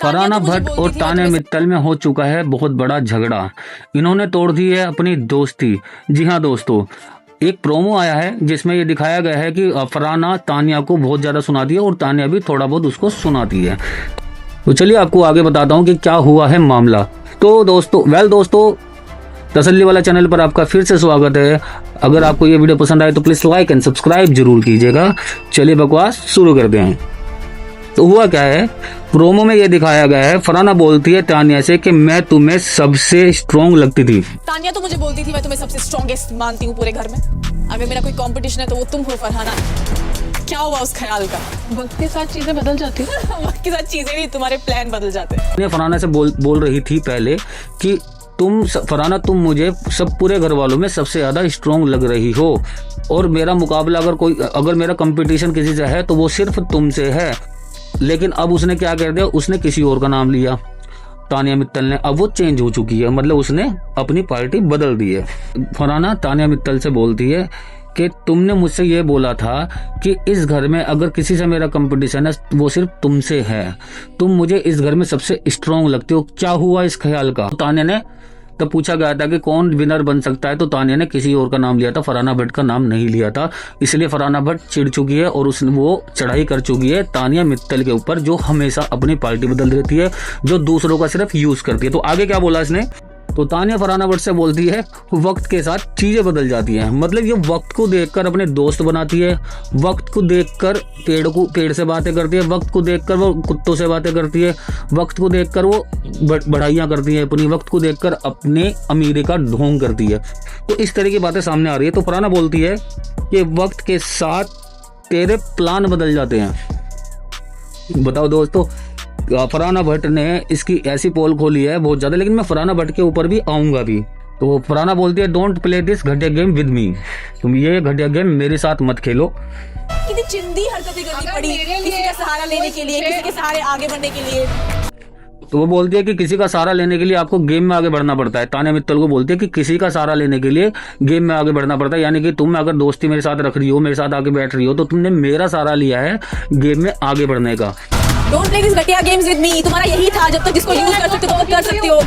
फरहाना भट्ट और तान्या मित्तल में हो चुका है बहुत बड़ा झगड़ा। इन्होंने तोड़ दी है अपनी दोस्ती। जी हाँ दोस्तों, एक प्रोमो आया है जिसमें ये दिखाया गया है कि फरहाना तान्या को बहुत ज्यादा सुनाती है और तान्या भी थोड़ा बहुत उसको सुनाती है। तो चलिए आपको आगे बताता हूँ कि क्या हुआ है मामला। तो दोस्तों तसल्ली वाला चैनल पर आपका फिर से स्वागत है। अगर आपको ये वीडियो पसंद आए तो प्लीज लाइक एंड सब्सक्राइब जरूर कीजिएगा। चलिए बकवास शुरू करते हैं। तो हुआ क्या है, प्रोमो में ये दिखाया गया है, फरहाना बोलती है तान्या से कि मैं तुम्हें सबसे स्ट्रॉन्ग लगती थी। तान्या तो मुझे बोलती थी मैं तुम्हें सबसे स्ट्रॉन्गेस्ट मानती हूँ पूरे घर में। अगर मेरा कोई कंपटीशन है तो वो तुम हो फरहाना। क्या हुआ उस ख्याल का? वक्त के साथ चीजें बदल जाती है। वक्त के साथ चीजें नहीं, तुम्हारे प्लान बदल जाते हैं। फरहाना से बोल रही थी पहले कि फरहाना तुम मुझे सब पूरे घर वालों में सबसे ज्यादा स्ट्रॉन्ग लग रही हो और मेरा मुकाबला अगर मेरा कंपटीशन किसी से है तो वो सिर्फ तुमसे है। लेकिन अब उसने क्या कर दिया, उसने किसी और का नाम लिया, तान्या मित्तल ने। अब वो चेंज हो चुकी है, मतलब उसने अपनी पार्टी बदल दी है। फरहाना तान्या मित्तल से बोलती है कि तुमने मुझसे ये बोला था कि इस घर में अगर किसी से मेरा कंपटीशन है वो सिर्फ तुमसे है, तुम मुझे इस घर में सबसे स्ट्रॉन्ग लगते हो। क्या हुआ इस ख्याल का? तान्या ने तब पूछा गया था कि कौन विनर बन सकता है, तो तान्या ने किसी और का नाम लिया था, फरहाना भट्ट का नाम नहीं लिया था। इसलिए फरहाना भट्ट चिढ़ चुकी है और वो चढ़ाई कर चुकी है तान्या मित्तल के ऊपर, जो हमेशा अपनी पार्टी बदल देती है, जो दूसरों का सिर्फ यूज करती है। तो आगे क्या बोला इसने, तो तान्या फरहाना भट्ट से बोलती है वक्त के साथ चीजें बदल जाती हैं। मतलब ये वक्त को देखकर अपने दोस्त बनाती है, वक्त को देखकर पेड़ से बातें करती है, वक्त को देखकर वो कुत्तों से बातें करती है, वक्त को देखकर वो बढ़ाइयाँ करती है अपनी, वक्त को देखकर अपने अमीरी का ढोंग करती है। तो इस तरह की बातें सामने आ रही है। तो फरहाना बोलती है कि वक्त के साथ तेरे प्लान बदल जाते हैं। बताओ दोस्तों, फरहाना भट्ट ने इसकी ऐसी पोल खोली है बहुत ज्यादा, लेकिन मैं फरहाना भट्ट के ऊपर भी आऊंगा भी। तो फरहाना बोलती है डोंट प्ले दिस घटिया गेम विद मी, तुम ये घटिया गेम मेरे साथ मत खेलो। कितनी चिंदी हरकतें करनी पड़ी किसी का सहारा लेने के लिए, किसी के सहारे आगे बढ़ने के लिए। तो वो बोलती है कि किसी का सहारा लेने के लिए आपको गेम में आगे बढ़ना पड़ता है। तान्या मित्तल को बोलती है कि किसी का सहारा लेने के लिए गेम में आगे बढ़ना पड़ता है, यानी कि तुम अगर दोस्ती मेरे साथ रख रही हो, मेरे साथ आगे बैठ रही हो, तो तुमने मेरा सहारा लिया है गेम में आगे बढ़ने का। डोंट प्ले दिस घटिया गेम्स विद मी, तुम्हारा यही था, जब तक जिसको यूज कर सकते हो कर सकते हो।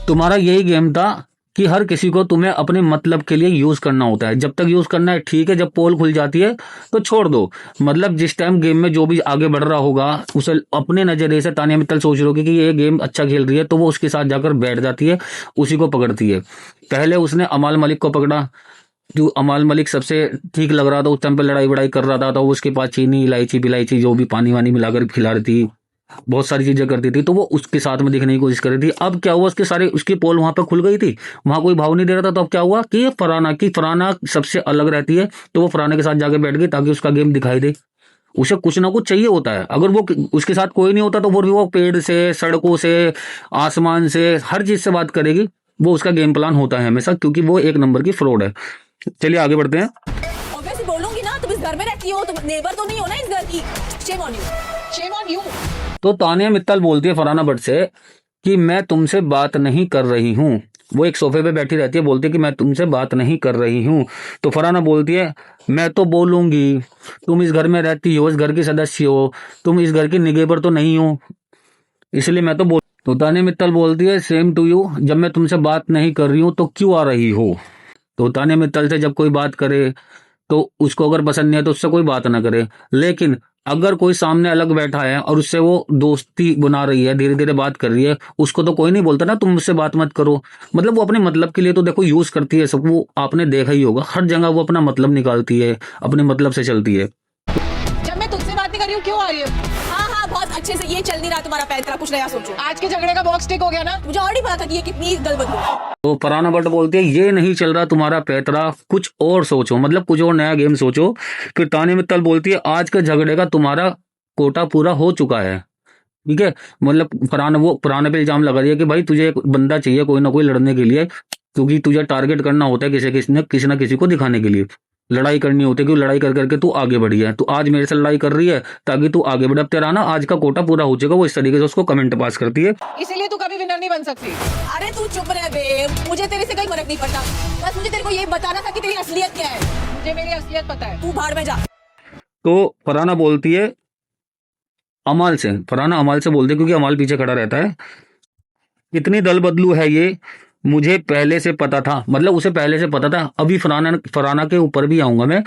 तुम्हारा यही गेम था कि हर किसी को तुम्हें अपने मतलब के लिए यूज करना होता है। जब तक यूज करना है ठीक है, जब पोल खुल जाती है तो छोड़ दो। मतलब जिस टाइम गेम में जो भी आगे बढ़ रहा होगा उसे अपने नजरिए से तान्या मित्तल सोच रही होगी कि ये गेम अच्छा खेल रही है, तो वो उसके साथ जाकर बैठ जाती है, उसी को पकड़ती है। पहले उसने अमाल मलिक को पकड़ा, जो अमाल मलिक सबसे ठीक लग रहा था, उस टाइम पे लड़ाई वड़ाई कर रहा था, तो उसके पास चीनी इलायची बिलायची जो भी पानी वानी मिलाकर खिला रही थी, बहुत सारी चीजें करती थी, तो वो उसके साथ में दिखने की कोशिश कर रही थी। अब क्या हुआ, उसकी पोल वहां पे खुल गई थी, वहां कोई भाव नहीं दे रहा था। तो अब क्या हुआ कि फरहाना सबसे अलग रहती है, तो वो फरहाना के साथ जाके बैठ गई ताकि उसका गेम दिखाई दे। उसे कुछ ना कुछ चाहिए होता है, अगर वो उसके साथ कोई नहीं होता तो वो पेड़ से, सड़कों से, आसमान से, हर चीज से बात करेगी। वो उसका गेम प्लान होता है हमेशा, क्योंकि वो एक नंबर की फ्रॉड है। चलिए आगे बढ़ते हैं। ऑब्वियसली बोलूंगी ना, तुम इस घर में रहती हो, तुम नेबर तो नहीं हो ना इस घर की। Shame on you, shame on you. तो तान्या मित्तल बोलती है फरहाना भट्ट से कि मैं तुमसे बात नहीं कर रही हूँ। वो एक सोफे पे बैठी रहती है, बोलती है कि मैं तुमसे बात नहीं कर रही हूँ। तो फरहाना बोलती है मैं तो बोलूंगी, तुम इस घर में रहती हो, इस घर की सदस्य हो, तुम इस घर की निगेबर तो नहीं हो, इसलिए मैं तो बोल। तो तान्या मित्तल बोलती है सेम टू यू, जब मैं तुमसे बात नहीं कर रही हूँ तो क्यों आ रही हो? तो तान्या मित्तल से जब कोई बात करे तो उसको अगर पसंद नहीं है तो उससे कोई बात ना करे, लेकिन अगर कोई सामने अलग बैठा है और उससे वो दोस्ती बना रही है, धीरे धीरे बात कर रही है, उसको तो कोई नहीं बोलता ना तुम मुझसे बात मत करो। मतलब वो अपने मतलब के लिए तो देखो यूज करती है सब, वो आपने देखा ही होगा, हर जगह वो अपना मतलब निकालती है, अपने मतलब से चलती है। जब मैं तुझसे बात नहीं कर रही हूँ क्यों आ रही है? हाँ बहुत अच्छे से, ये चल नहीं रहा तुम्हारा पैतरा, कुछ नया सोचो। आज के झगड़े का बॉक्स टिक हो गया ना? मुझे ऑलरेडी पता था कि ये कितनी गलबत है। तो फरहाना भट्ट बोलती है ये नहीं चल रहा तुम्हारा पैतरा, कुछ और सोचो, मतलब कुछ और नया गेम सोचो। फिर तान्या मित्तल बोलती है आज के झगड़े का तुम्हारा कोटा पूरा हो चुका है, ठीक है। मतलब फरहाना पे इल्जाम लगा दिया कि भाई तुझे एक बंदा चाहिए कोई ना कोई लड़ने के लिए, क्योंकि तुझे टारगेट करना होता है किसी ना किसी को दिखाने के लिए, लड़ाई करनी होती है, क्योंकि लड़ाई कर करके तू आगे बढ़ी है, तू आज मेरे से लड़ाई कर रही है ताकि तू आगे बढ़े। अब तेरा ना आज का कोटा पूरा हो चुका। वो इस तरीके से उसको कमेंट पास करती है। इसीलिए तू कभी विनर नहीं बन सकती। अरे तू चुप रह बे, मुझे तेरे से कोई फर्क नहीं पड़ता, बस मुझे तेरे को ये बताना था कि तेरी असलियत क्या है। मुझे मेरी असलियत पता है। तू भाड़ में जा। तो फरहाना बोलती है अमाल से, फरहाना अमाल से बोलते क्योंकि अमाल पीछे खड़ा रहता है। इतनी दल बदलू है ये, मुझे पहले से पता था, मतलब उसे पहले से पता था। अभी फरहाना के ऊपर भी आऊंगा मैं।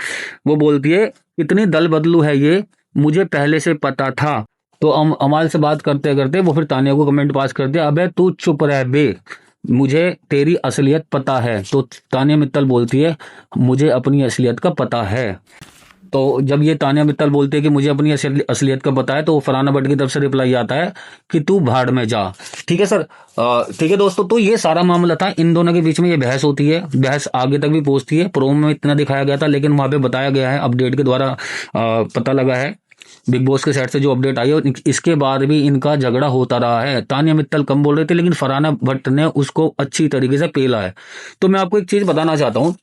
वो बोलती है इतनी दल बदलू है ये, मुझे पहले से पता था। तो अमाल से बात करते करते वो फिर तानिया को कमेंट पास कर दिया, अबे तू चुप रह बे, मुझे तेरी असलियत पता है। तो तानिया मित्तल बोलती है मुझे अपनी असलियत का पता है। तो जब ये तानिया मित्तल बोलते हैं कि मुझे अपनी असलियत का पता है, तो फरहाना भट्ट की तरफ से रिप्लाई आता है कि तू भाड़ में जा। ठीक है सर, ठीक है दोस्तों, तो ये सारा मामला था। इन दोनों के बीच में ये बहस होती है, बहस आगे तक भी पहुंचती है। प्रोमो में इतना दिखाया गया था, लेकिन वहां पे बताया गया है, अपडेट के द्वारा पता लगा है, बिग बॉस के साइड से जो अपडेट आई है, इसके बाद भी इनका झगड़ा होता रहा है। तानिया मित्तल कम बोल रहे थे, लेकिन फरहाना भट्ट ने उसको अच्छी तरीके से पेला है। तो मैं आपको एक चीज बताना चाहता हूं,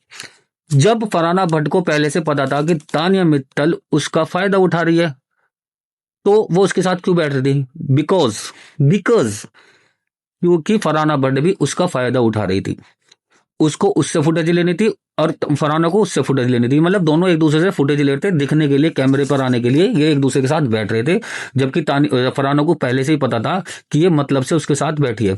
जब फरहाना भट्ट को पहले से पता था कि तानिया मित्तल उसका फायदा उठा रही है, तो वो उसके साथ क्यों बैठ रही थी? बिकॉज क्योंकि फरहाना भट्ट भी उसका फायदा उठा रही थी। उसको उससे फुटेज लेनी थी और फरहाना को उससे फुटेज लेनी थी। मतलब दोनों एक दूसरे से फुटेज लेते दिखने के लिए, कैमरे पर आने के लिए ये एक दूसरे के साथ बैठ रहे थे। जबकि फरहाना को पहले से ही पता था कि ये मतलब से उसके साथ बैठी है।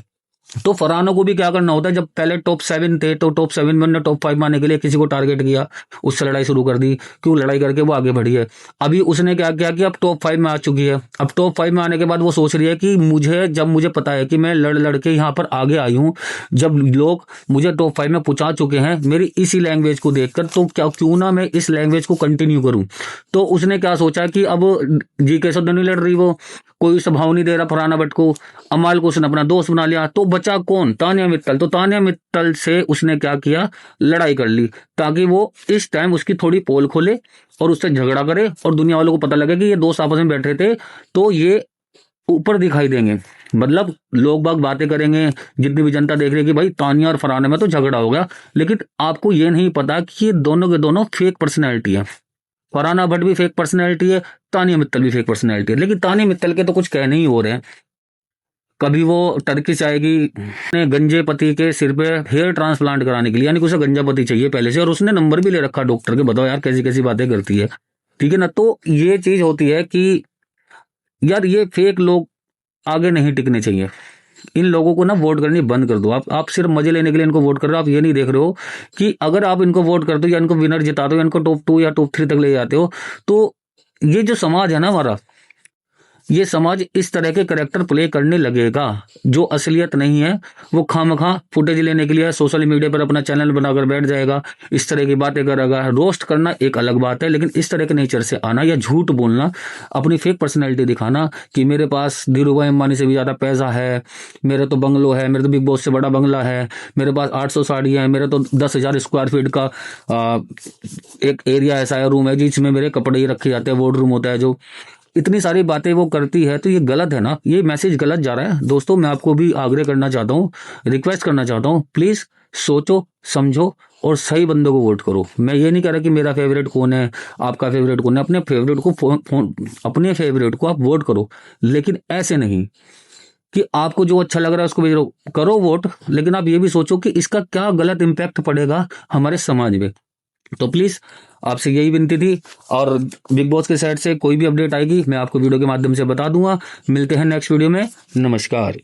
तो फरहाना को भी क्या करना होता है, जब पहले टॉप 7 थे तो टॉप 7 में उन्होंने टॉप 5 में आने के लिए किसी को टारगेट किया, उससे लड़ाई शुरू कर दी। क्यों? लड़ाई करके वो आगे बढ़ी है। अभी उसने क्या किया कि अब टॉप 5 में आ चुकी है। अब टॉप 5 में आने के बाद वो सोच रही है कि मुझे पता है कि मैं लड़ के यहाँ पर आगे आई हूँ, जब लोग मुझे टॉप 5 में पहुंचा चुके हैं मेरी इसी लैंग्वेज को देखकर, तो क्यों ना मैं इस लैंग्वेज को कंटिन्यू करूं। तो उसने क्या सोचा कि अब जीके से तो नहीं लड़ रही, वो कोई स्वभाव नहीं दे रहा फरहाना भट्ट को, अमाल को उसने अपना दोस्त बना लिया, तो बचा कौन? तानिया मित्तल। तो तानिया मित्तल से उसने क्या किया, लड़ाई कर ली, ताकि वो इस टाइम उसकी थोड़ी पोल खोले और उससे झगड़ा करे और दुनिया वालों को पता लगे कि ये दोस्त आपस में बैठे थे, तो ये ऊपर दिखाई देंगे। मतलब लोग बाग बातें करेंगे, जितनी भी जनता देख रही है कि भाई तानिया और फरहाना में तो झगड़ा हो गया। लेकिन आपको ये नहीं पता कि ये दोनों के दोनों फेक पर्सनैलिटी है। फरहाना भट्ट भी फेक पर्सनैलिटी है, तानिया मित्तल भी फेक पर्सनैलिटी है। लेकिन तानिया मित्तल के तो कुछ कहने ही हो रहे हैं। कभी वो टर्किश आएगी गंजे पति के सिर पे हेयर ट्रांसप्लांट कराने के लिए, यानी कि उसे गंजा पति चाहिए पहले से, और उसने नंबर भी ले रखा डॉक्टर के। बताओ यार कैसी कैसी बातें करती है। ठीक है ना, तो ये चीज होती है कि यार ये फेक लोग आगे नहीं टिकने चाहिए। इन लोगों को ना वोट करनी बंद कर दो। आप सिर्फ मजे लेने के लिए इनको वोट कर रहे हो। आप ये नहीं देख रहे हो कि अगर आप इनको वोट करते हो या इनको विनर जिताते हो, इनको टॉप 2 या टॉप 3 तक ले जाते हो, तो ये जो समाज है ना हमारा, ये समाज इस तरह के करेक्टर प्ले करने लगेगा जो असलियत नहीं है। वो खामखा फुटेज लेने के लिए सोशल मीडिया पर अपना चैनल बनाकर बैठ जाएगा, इस तरह की बातें करेगा। रोस्ट करना एक अलग बात है, लेकिन इस तरह के नेचर से आना या झूठ बोलना, अपनी फेक पर्सनैलिटी दिखाना कि मेरे पास धीरूभाई अंबानी से भी ज्यादा पैसा है, मेरे तो बंगलो है, मेरे तो बिग बॉस से बड़ा बंगला है, मेरे पास 800 साड़ियाँ हैं, मेरे तो 10,000 स्क्वायर फीट का एक एरिया ऐसा है, रूम है जिसमें मेरे कपड़े ही रखे जाते हैं, वार्ड रूम होता है जो। इतनी सारी बातें वो करती है, तो ये गलत है ना, ये मैसेज गलत जा रहा है। दोस्तों मैं आपको भी आग्रह करना चाहता हूँ, रिक्वेस्ट करना चाहता हूँ, प्लीज सोचो समझो और सही बंदों को वोट करो। मैं ये नहीं कह रहा कि मेरा फेवरेट कौन है, आपका फेवरेट कौन है। अपने फेवरेट को आप वोट करो, लेकिन ऐसे नहीं कि आपको जो अच्छा लग रहा है उसको भेज करो वोट, लेकिन आप ये भी सोचो कि इसका क्या गलत इंपैक्ट पड़ेगा हमारे समाज में। तो प्लीज आपसे यही विनती थी, और बिग बॉस के साइड से कोई भी अपडेट आएगी मैं आपको वीडियो के माध्यम से बता दूंगा। मिलते हैं नेक्स्ट वीडियो में। नमस्कार।